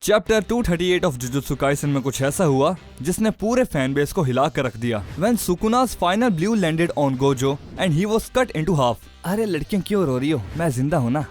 Chapter 238 of jujutsu Kaisen में कुछ ऐसा हुआ जिसने पूरे फैन बेस को हिला कर रख दिया। When Sukuna's final blow landed on Gojo and he was cut into half. अरे लड़कियां क्यों रो रही हो, मैं जिंदा हूँ ना।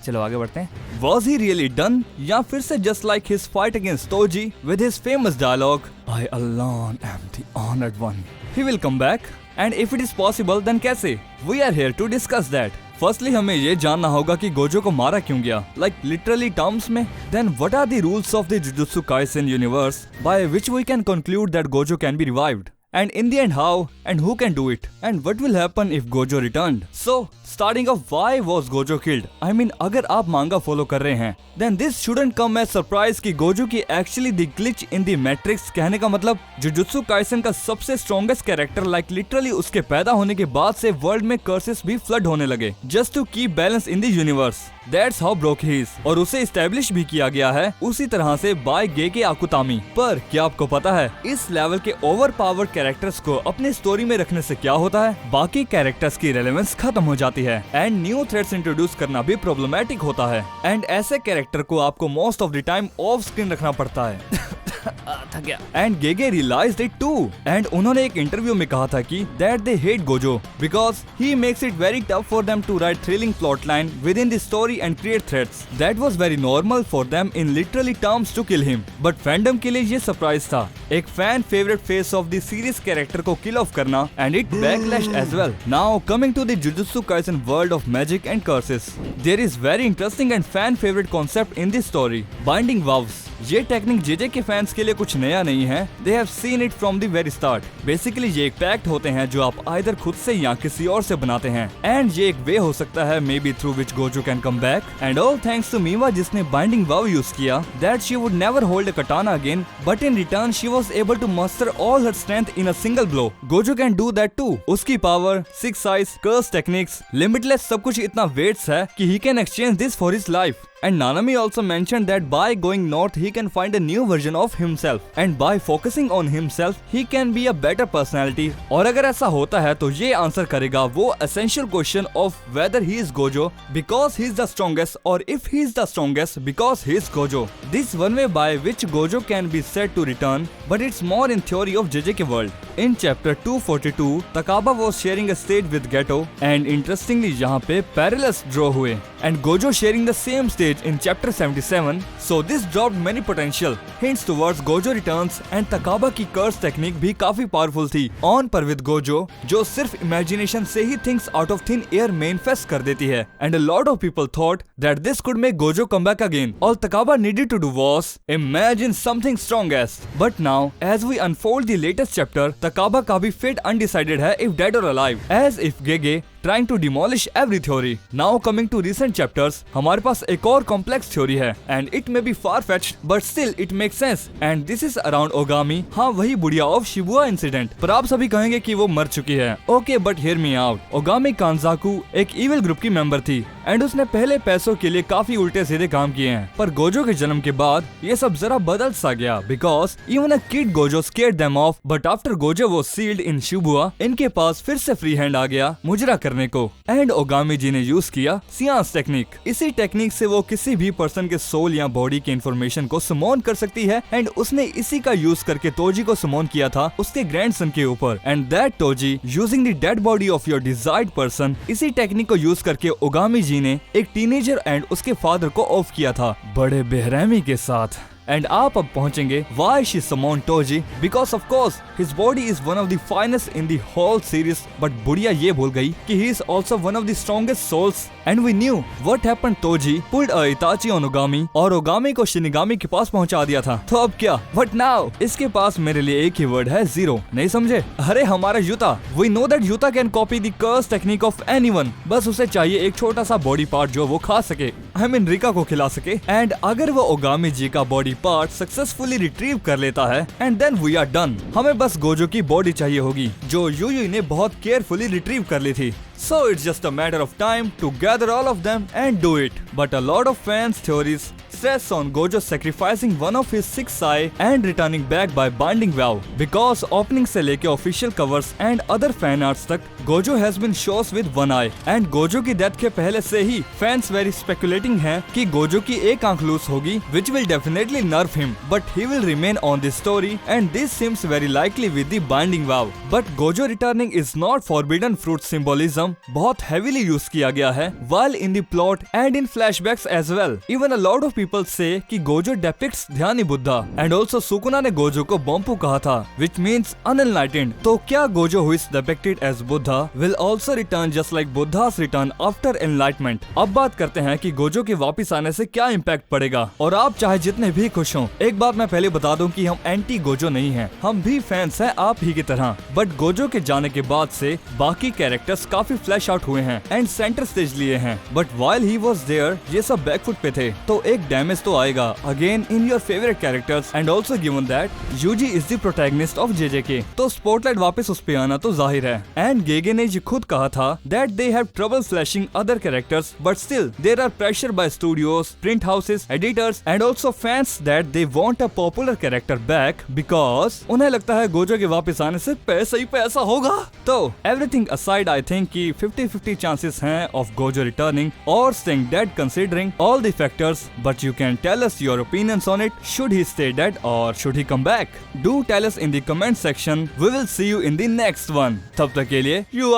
चलो आगे बढ़ते हैं। Was he really done? या फिर से just like his fight against Toji with his famous dialogue, I alone am the honored one. He will come back, and if it is possible, then कैसे? We are here to discuss that. Firstly हमें ये जानना होगा कि Gojo को मारा क्यों गया, लाइक लिटरली टर्म्स में। Then what are the rules of the Jujutsu Kaisen universe by which we can conclude that Gojo can be revived, and in the end how and who can do it, and what will happen if Gojo returned. So starting off, why was Gojo killed? I mean, अगर आप मांगा follow कर रहे हैं then this shouldn't come as surprise कि Gojo की actually the glitch in the matrix। कहने का मतलब जुजुत्सु काइसेन का सबसे स्ट्रॉन्गेस्ट कैरेक्टर लाइक लिटरली उसके पैदा होने के बाद से वर्ल्ड में कर्सेस भी फ्लड होने लगे just to keep balance in the universe. That's how broke he is। और उसे इस्टेब्लिश भी किया गया है उसी तरह से बाय गेके आकुतामी। पर क्या आपको पता है इस लेवल के ओवर पावर कैरेक्टर्स को अपने स्टोरी में रखने से क्या होता है, बाकी कैरेक्टर्स की रेलेवेंस खत्म हो जाती है एंड न्यू थ्रेड्स इंट्रोड्यूस करना भी प्रॉब्लमैटिक होता है एंड ऐसे कैरेक्टर को आपको most of the time off screen रखना पड़ता है। थक गया। And Gege realised it too and उन्होंने एक इंटरव्यू में कहा था कि that they hate Gojo because he makes it very tough for them to write thrilling plot line within the story and create threads. That was very normal for them in literally terms to kill him, but fandom के लिए ये surprise था एक fan favourite face of the series character को kill off करना and it backlash as well. Now coming to the Jujutsu Kaisen world of magic and curses, there is very interesting and fan favourite concept in this story, binding vows. ये technique JJ के fans के लिए कुछ नया नहीं है, they have seen it from the very start. Basically ये एक पैक्ट होते हैं जो आप आइदर खुद से या किसी और से बनाते हैं एंड ये एक वे हो सकता है maybe through which Gojo can come back and all thanks to Miwa जिसने बाइंडिंग वाव यूज किया that she would never hold a katana again but in return she was able to muster all her strength in a single blow. Gojo can do that too. उसकी power, six eyes, curse techniques, limitless सब कुछ इतना weights है कि he can exchange this for his life. And Nanami also mentioned that by going north he can find a new version of himself and by focusing on himself he can be a better personality। और अगर ऐसा होता है तो ये answer करेगा वो essential question of whether he is Gojo because he is the strongest or if he is the strongest because he is Gojo। This one way by which Gojo can be said to return, but it's more in theory of JJK world। In chapter 242 Takaba was sharing a stage with Geto and interestingly यहाँ पे parallels draw हुए and Gojo sharing the same stage in chapter 77, so this dropped many potential hints towards Gojo returns and Takaba की curse technique भी काफी powerful थी on par with Gojo जो सिर्फ imagination से ही things out of thin air manifest कर देती है and a lot of people thought that this could make Gojo come back again। All Takaba needed to do was imagine something strongest, but now as we unfold the latest chapter Takaba का भी fate undecided है if dead or alive as if Gege trying to demolish every theory। Now coming to recent chapters हमारे पास एक और complex theory है and it may be far-fetched but still it makes sense and this is around Ogami। हाँ वही बुढ़िया of Shibuya incident। पर आप सभी कहेंगे कि वो मर चुकी है। Okay but hear me out। Ogami Kanzaku एक evil ग्रुप की मेंबर थी एंड उसने पहले पैसों के लिए काफी उल्टे सीधे काम किए हैं पर गोजो के जन्म के बाद ये सब जरा बदल सा गया because even a kid Gojo scared them off but after Gojo was sealed in Shibuya इनके पास फिर से फ्री हैंड आ गया मुजरा करने को एंड ओगामी जी ने यूज किया सियांस टेक्निक। इसी टेक्निक से वो किसी भी पर्सन के सोल या बॉडी की इंफॉर्मेशन को समोन कर सकती है एंड उसने इसी का यूज करके तोजी को समोन किया था उसके ग्रैंडसन के ऊपर and that Toji using the dead body of your desired person. इसी टेक्निक को यूज करके ओगामी जी ने एक टीनेजर एंड उसके फादर को ऑफ किया था बड़े बेरहमी के साथ। एंड आप अब पहुंचेंगे why she summoned Toji because of course his body is one of the finest in the whole series but बुढ़िया ये भूल गई कि he is also one of the strongest souls and we knew what happened। Toji pulled a Itachi on Ogami और Ogami को shinigami के पास पहुंचा दिया था। तो अब क्या what now? इसके पास मेरे लिए एक ही वर्ड है जीरो। नहीं समझे? अरे हमारा Utah we know that Utah can copy the curse technique of anyone। बस उसे चाहिए एक छोटा सा बॉडी पार्ट जो वो खा सके I mean रिका को खिला सके एंड अगर वो ओगामी जी का बॉडी पार्ट सक्सेसफुली रिट्रीव कर लेता है and then we are done. हमें बस गोजो की बॉडी चाहिए होगी जो यूयू ने बहुत केयरफुली रिट्रीव कर ली थी। So it's just a matter of time to gather all of them and do it. But a lot of fans' theories stress on Gojo sacrificing one of his 6 eye and returning back by binding vow. Because opening से लेके official covers and other fan arts तक Gojo has been shows with one eye and Gojo की death के पहले से ही fans very speculating हैं कि Gojo की एक आंख लूज होगी which will definitely nerf him, but he will remain on this story and this seems very likely with the binding vow. But Gojo returning is not forbidden fruit symbolism बहुत heavily use किया गया है while in the plot and in flashbacks as well. Even a lot of people say कि Gojo depicts Dhyani Buddha and also Sukuna ने Gojo को Bompu कहा था which means unenlightened. तो क्या Gojo who is depicted as Buddha will also return just like Buddha's return after enlightenment? अब बात करते हैं कि गोजो के वापस आने से क्या इम्पैक्ट पड़ेगा और आप चाहे जितने भी खुश हों। एक बात मैं पहले बता दूं कि हम एंटी गोजो नहीं हैं, हम भी फैंस हैं आप ही की तरह। बट गोजो के जाने के बाद से बाकी कैरेक्टर्स काफी फ्लैश आउट हुए हैं एंड सेंटर स्टेज लिए हैं। But while he was there ये सब बैकफुट पे थे, तो एक डैमेज तो आएगा again in your favourite characters and also given that Yuji is the protagonist of JJK, तो स्पॉटलाइट वापस उस पे आना तो जाहिर है। एंड गेगे ने ये खुद कहा था that they have trouble flashing other characters but still, there are pressure by studios, print houses, editors and also fans that they want a popular character back because उन्हें लगता है गोजो के वापस आने से पैसा ही पैसा होगा। तो everything aside, I think कि 50-50 chances हैं of Gojo returning or staying dead considering all the factors. But you can tell us your opinions on it. Should he stay dead or should he come back? Do tell us in the comment section. We will see you in the next one. तब तक के लिए you